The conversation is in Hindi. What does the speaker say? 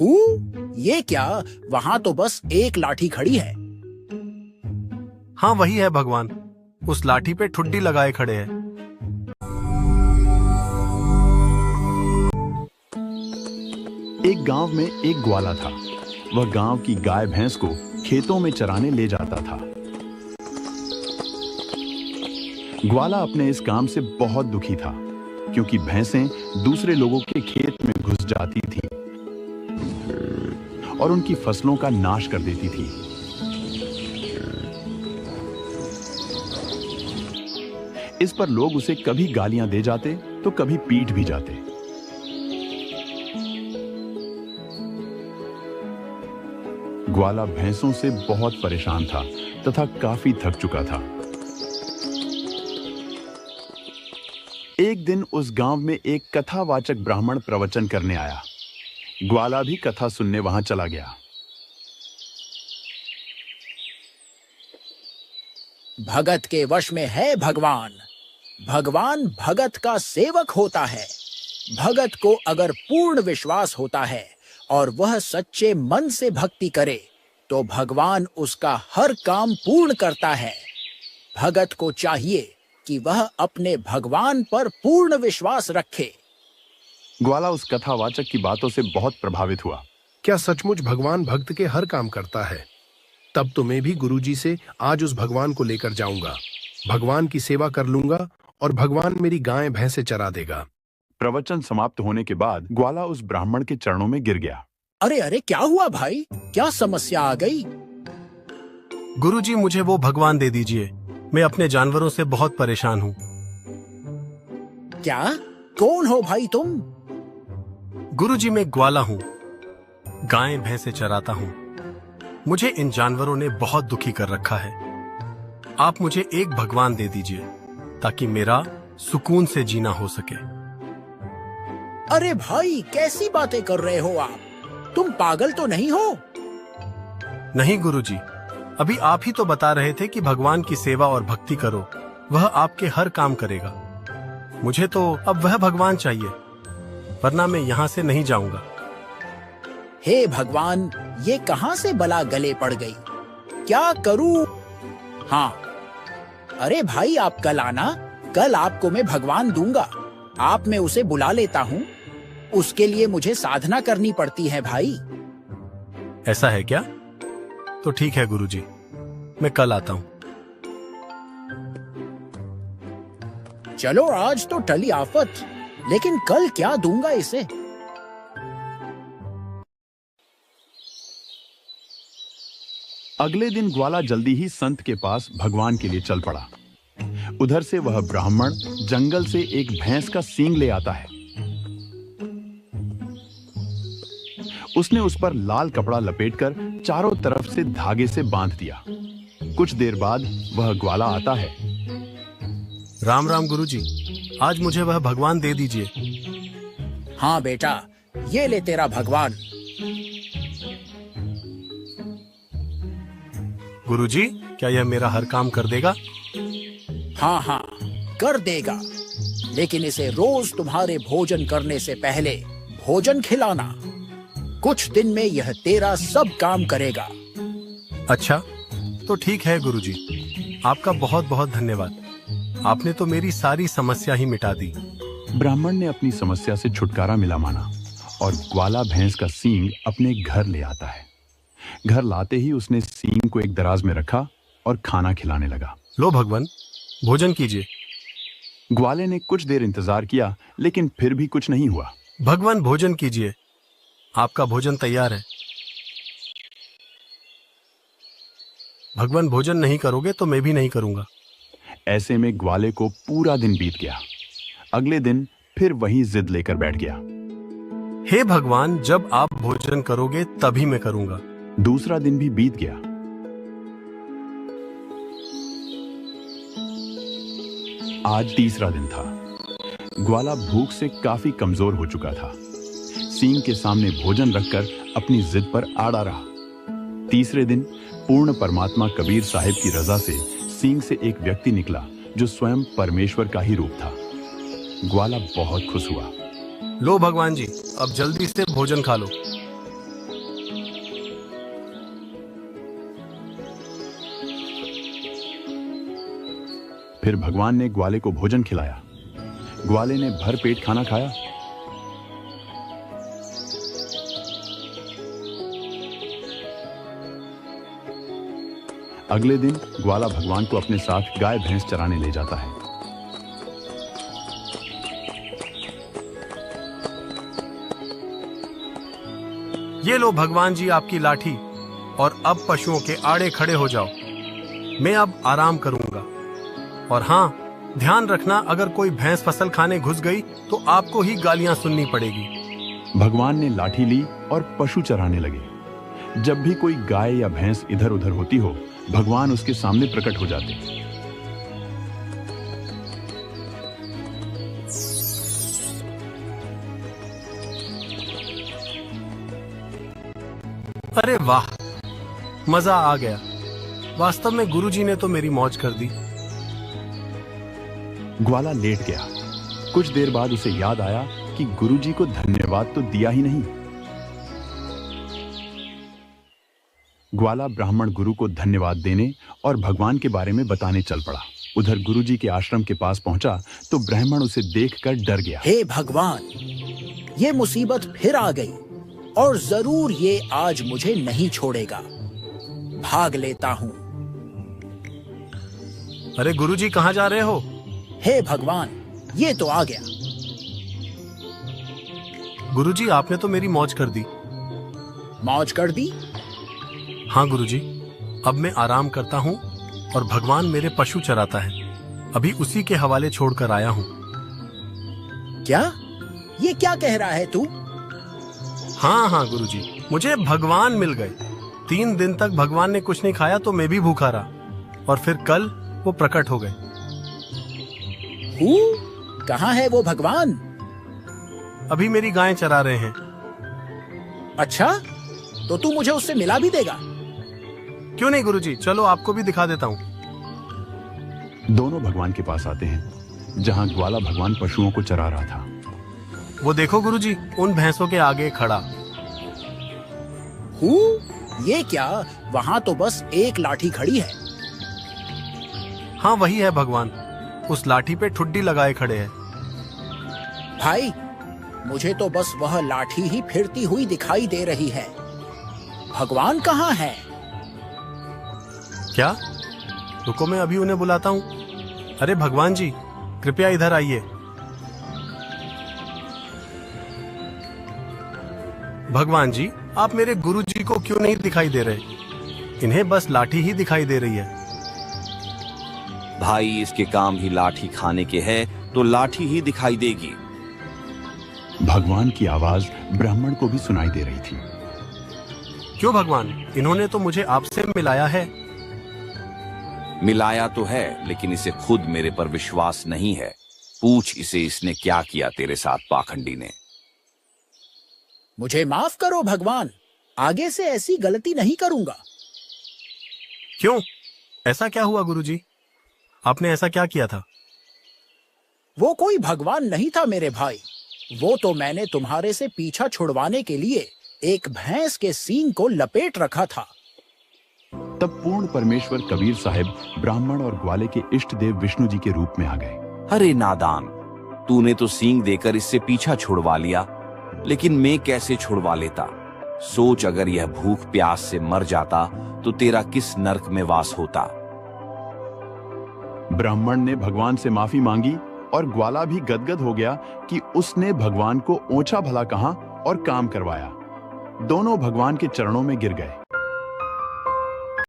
हूँ? ये क्या? वहाँ तो बस एक लाठी खड़ी है। हाँ वही है भगवान, उस लाठी पे ठुड्डी लगाए खड़े हैं। एक गांव में एक ग्वाला था। वह गांव की गाय भैंस को खेतों में चराने ले जाता था। ग्वाला अपने इस काम से बहुत दुखी था, क्योंकि भैंसें दूसरे लोगों के खेत में घुस जाती थीं और उनकी फसलों का नाश कर देती थी। इस पर लोग उसे कभी गालियां दे जाते तो कभी पीट भी जाते। ग्वाला भैंसों से बहुत परेशान था तथा काफी थक चुका था। एक दिन उस गांव में एक कथावाचक ब्राह्मण प्रवचन करने आया। ग्वाला भी कथा सुनने वहां चला गया। भगत के वश में है भगवान। भगवान भगत का सेवक होता है। भगत को अगर पूर्ण विश्वास होता है और वह सच्चे मन से भक्ति करे तो भगवान उसका हर काम पूर्ण करता है। भगत को चाहिए कि वह अपने भगवान पर पूर्ण विश्वास रखे। ग्वाला उस कथावाचक की बातों से बहुत प्रभावित हुआ। क्या सचमुच भगवान भक्त के हर काम करता है? तब तो मैं भी गुरुजी से आज उस भगवान को लेकर जाऊंगा। भगवान की सेवा कर लूंगा और भगवान मेरी गाय भैंसे चरा देगा। प्रवचन समाप्त होने के बाद ग्वाला उस ब्राह्मण के चरणों में गिर गया। अरे अरे, क्या हुआ भाई? क्या समस्या आ गई? गुरुजी मुझे वो भगवान दे दीजिए, मैं अपने जानवरों से बहुत परेशान हूँ। क्या? कौन हो भाई तुम? गुरुजी मैं ग्वाला हूँ, गाय भैंसे चराता हूँ। मुझे इन जानवरों ने बहुत दुखी कर रखा है। आप मुझे एक भगवान दे दीजिए ताकि मेरा सुकून से जीना हो सके। अरे भाई, कैसी बातें कर रहे हो आप? तुम पागल तो नहीं हो? नहीं गुरुजी, अभी आप ही तो बता रहे थे कि भगवान की सेवा और भक्ति करो, वह आपके हर काम करेगा। मुझे तो अब वह भगवान चाहिए, वरना मैं यहाँ से नहीं जाऊंगा। हे भगवान, ये कहां से बला गले पड़ गई? क्या करूं? हाँ, अरे भाई, आप कल आना। कल आपको मैं भगवान दूंगा। आप मैं उसे बुला लेता हूँ। उसके लिए मुझे साधना करनी पड़ती है भाई। ऐसा है क्या? तो ठीक है गुरुजी, मैं कल आता हूँ। चलो, आज तो टली आफत, लेकिन कल क्या दूंगा इसे। अगले दिन ग्वाला जल्दी ही संत के पास भगवान के लिए चल पड़ा। उधर से वह ब्राह्मण जंगल से एक भैंस का सींग ले आता है। उसने उस पर लाल कपड़ा लपेटकर चारों तरफ से धागे से बांध दिया। कुछ देर बाद वह ग्वाला आता है। राम राम गुरुजी, आज मुझे वह भगवान दे दीजिए। हाँ बेटा, ये ले तेरा भगवान। गुरुजी, क्या यह मेरा हर काम कर देगा? हाँ हाँ, कर देगा, लेकिन इसे रोज तुम्हारे भोजन करने से पहले भोजन खिलाना। कुछ दिन में यह तेरा सब काम करेगा। अच्छा, तो ठीक है गुरुजी, आपका बहुत बहुत धन्यवाद। आपने तो मेरी सारी समस्या ही मिटा दी। ब्राह्मण ने अपनी समस्या से छुटकारा मिला माना और ग्वाला भैंस का सींग अपने घर ले आता है। घर लाते ही उसने सींग को एक दराज में रखा और खाना खिलाने लगा। लो भगवान, भोजन कीजिए। ग्वाले ने कुछ देर इंतजार किया, लेकिन फिर भी कुछ नहीं हुआ। भगवान भोजन कीजिए, आपका भोजन तैयार है। भगवान भोजन नहीं करोगे तो मैं भी नहीं करूंगा। ऐसे में ग्वाले को पूरा दिन बीत गया। अगले दिन फिर वही जिद लेकर बैठ गया। हे भगवान, जब आप भोजन करोगे तभी मैं करूंगा। दूसरा दिन भी बीत गया। आज तीसरा दिन था। ग्वाला भूख से काफी कमजोर हो चुका था। सींग के सामने भोजन रखकर अपनी जिद पर आड़ा रहा। तीसरे दिन पूर्ण परमात्मा कबीर साहिब की रजा से सींग से एक व्यक्ति निकला जो स्वयं परमेश्वर का ही रूप था। ग्वाला बहुत खुश हुआ। लो भगवान जी, अब जल्दी से भोजन खा लो। फिर भगवान ने ग्वाले को भोजन खिलाया। ग्वाले ने भर पेट खाना खाया। अगले दिन ग्वाला भगवान को अपने साथ गाय भैंस चराने ले जाता है। ये लो भगवान जी आपकी लाठी, और अब पशुओं के आड़े खड़े हो जाओ। मैं अब आराम करूंगा। और हाँ, ध्यान रखना, अगर कोई भैंस फसल खाने घुस गई तो आपको ही गालियां सुननी पड़ेगी। भगवान ने लाठी ली और पशु चराने लगे। जब भी कोई गाय या भैंस इधर उधर होती हो, भगवान उसके सामने प्रकट हो जाते। अरे वाह, मजा आ गया। वास्तव में गुरुजी ने तो मेरी मौज कर दी। ग्वाला लेट गया। कुछ देर बाद उसे याद आया कि गुरुजी को धन्यवाद तो दिया ही नहीं। ग्वाला ब्राह्मण गुरु को धन्यवाद देने और भगवान के बारे में बताने चल पड़ा। उधर गुरुजी के आश्रम के पास पहुंचा तो ब्राह्मण उसे देखकर डर गया। हे भगवान, ये मुसीबत फिर आ गई और जरूर ये आज मुझे नहीं छोड़ेगा। भाग लेता हूँ। अरे गुरुजी, कहाँ जा रहे हो? हे भगवान, ये तो आ गया। गुरुजी, आपने तो मेरी मौज कर दी। मौज कर दी? हाँ गुरुजी, अब मैं आराम करता हूँ और भगवान मेरे पशु चराता है। अभी उसी के हवाले छोड़कर आया हूँ। क्या? ये क्या कह रहा है तू? हाँ हाँ गुरुजी, मुझे भगवान मिल गए। 3 दिन तक भगवान ने कुछ नहीं खाया तो मैं भी भूखा रहा, और फिर कल वो प्रकट हो गए। कहाँ है वो भगवान? अभी मेरी गायें चरा रहे हैं। अच्छा, तो तू मुझे उससे मिला भी देगा? क्यों नहीं गुरुजी, चलो आपको भी दिखा देता हूँ। दोनों भगवान के पास आते हैं, जहाँ ग्वाला भगवान पशुओं को चरा रहा था। वो देखो गुरुजी, उन भैंसों के आगे खड़ा। ये क्या? वहाँ तो बस एक लाठी खड़ी है। हाँ वही है भगवान, उस लाठी पे ठुड्डी लगाए खड़े हैं। भाई, मुझे तो बस वह लाठी ही फिरती हुई दिखाई दे रही है। भगवान कहाँ है? क्या? रुको, मैं अभी उन्हें बुलाता हूँ। अरे भगवान जी, कृपया इधर आइए। भगवान जी, आप मेरे गुरु जी को क्यों नहीं दिखाई दे रहे? इन्हें बस लाठी ही दिखाई दे रही है। भाई, इसके काम ही लाठी खाने के है तो लाठी ही दिखाई देगी। भगवान की आवाज ब्राह्मण को भी सुनाई दे रही थी। क्यों भगवान, इन्होंने तो मुझे आपसे मिलाया है। मिलाया तो है, लेकिन इसे खुद मेरे पर विश्वास नहीं है। पूछ इसे, इसने क्या किया तेरे साथ पाखंडी ने। मुझे माफ करो भगवान, आगे से ऐसी गलती नहीं करूंगा। क्यों? ऐसा क्या हुआ गुरुजी? आपने ऐसा क्या किया था? वो कोई भगवान नहीं था मेरे भाई। वो तो मैंने तुम्हारे से पीछा छुड़वाने के लिए एक भैंस के सींग को लपेट रखा था। तब पूर्ण परमेश्वर कबीर साहब ब्राह्मण और ग्वाले के इष्ट देव विष्णु जी के रूप में आ गए। अरे नादान, तूने तो सींग देकर इससे पीछा छुड़वा लिया, लेकिन मैं कैसे छुड़वा लेता? सोच, अगर यह भूख प्यास से मर जाता तो तेरा किस नरक में वास होता। ब्राह्मण ने भगवान से माफी मांगी और ग्वाला भी गदगद हो गया कि उसने भगवान को ओछा भला कहा और काम करवाया। दोनों भगवान के चरणों में गिर गए।